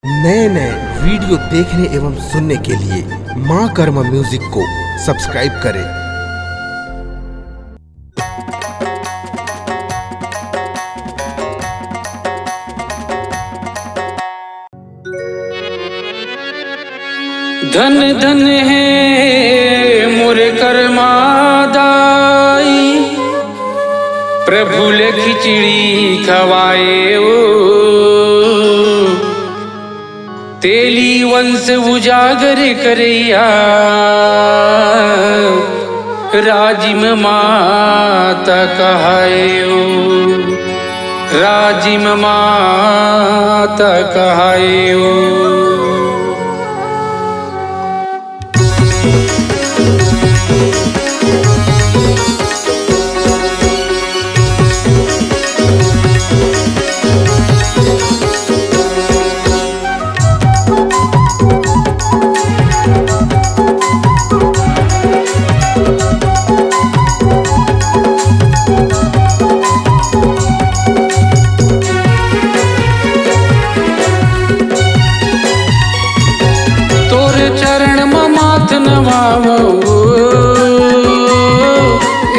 नए नए वीडियो देखने एवं सुनने के लिए माँ कर्मा म्यूजिक को सब्सक्राइब करें। धन धन है मोरे कर्मा दाई, प्रभु ले खिचड़ी खवाए ओ। तेली वंश उजागर करैया, राजिम माता कहाए ओ। राजिम माता कहाए ओ।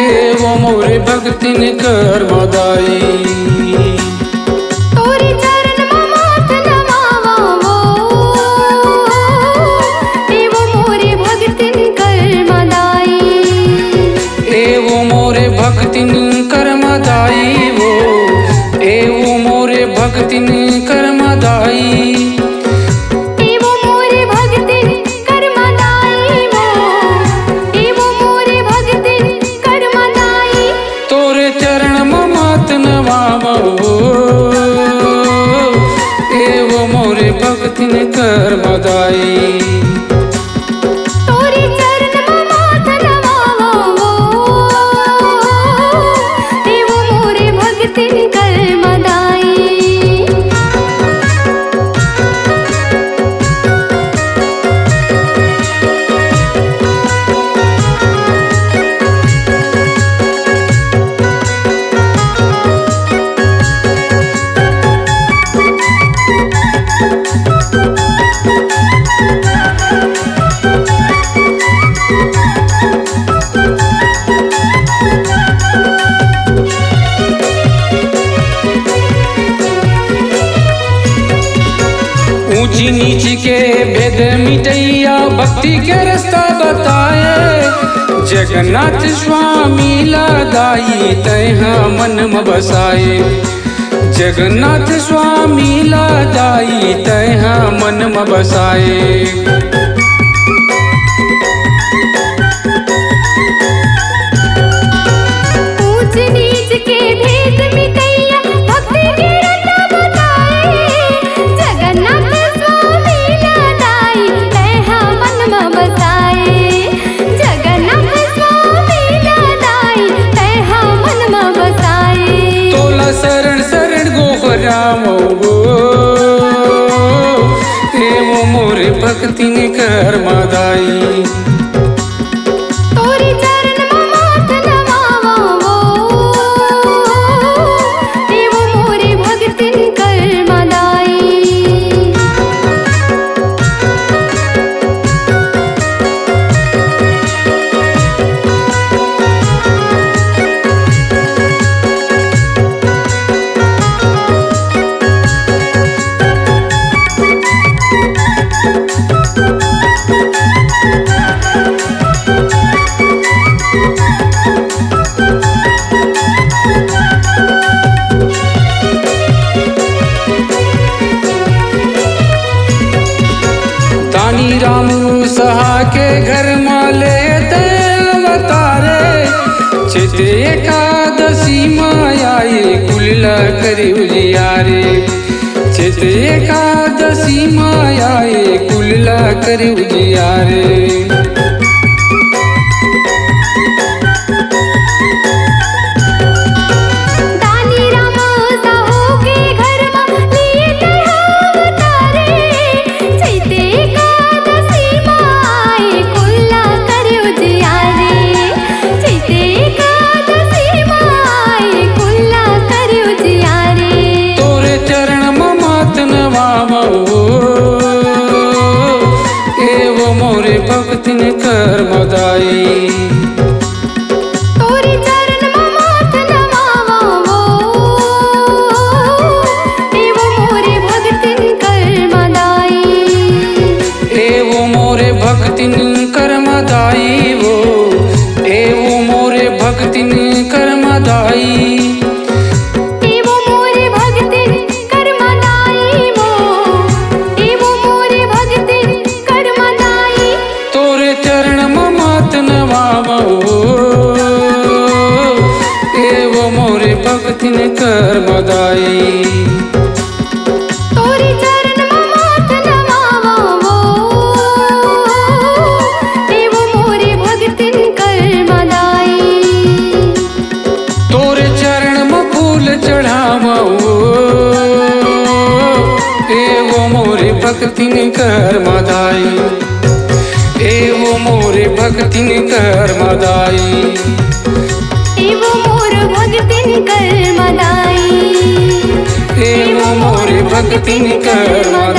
एवं मोरे भक्तिन कर्मदाई, तोरे चरण माथ नवावो, एवं मोरे भक्तिन कर्मदाई। एवं मोरे भक्तिन कर्मदाई वो, एवं मोरे भक्तिन कर्मदाई। भक्तिन कर्मदाई, तोरे चरण माथ नवावो, एवं मोरे भक्तिन कर्मदाई। ऊंची नीच के भेद मिटैया, भक्ति के रास्ता बताए। जगन्नाथ स्वामी लादाई तैहा मन में बसाए। जगन्नाथ स्वामी लादाई तैहा मन में बसाए। शरण शरण गोहरामो गो, एवं मोरे भक्तिन कर्मदाई। तोरे चरण माथ नवावो, एवं मोरे भक्तिन कर्मदाई। राम सहा के घर माले अवतारे। चित एकादशी मायाए कुल्ला करे उजियारे। चित एकादशी मायाए कुल्ला करे उजियारे। तोरे चरण माथ नवावो, एवो मोरे भक्तिन कर्मदाई तोरे चरण माथ नवावो एवो मोरे भक्तिन कर्मदाई एवो मोरे भक्तिन कर्मदाई वो एवो मोरे भक्तिन कर्मदाई एवो मोरे भक्तिन कर्मदाई वो एवो मोरे भक्तिन कर्मदाई तोरे चरण माथ नवावो एवो मोरे भक्तिन कर्मदाई तोरे चरण माथ नवावो एवो मोरे भक्तिन कर्मदाई तोरे चरण में फूल चढ़ावो एवो मोरे भक्तिन कर्मदाई एवो मोरे भक्तिन कर्मदाई एवो मोर भक्तिन कर्मदाई एवो मोरे भक्तिन कर्मदाई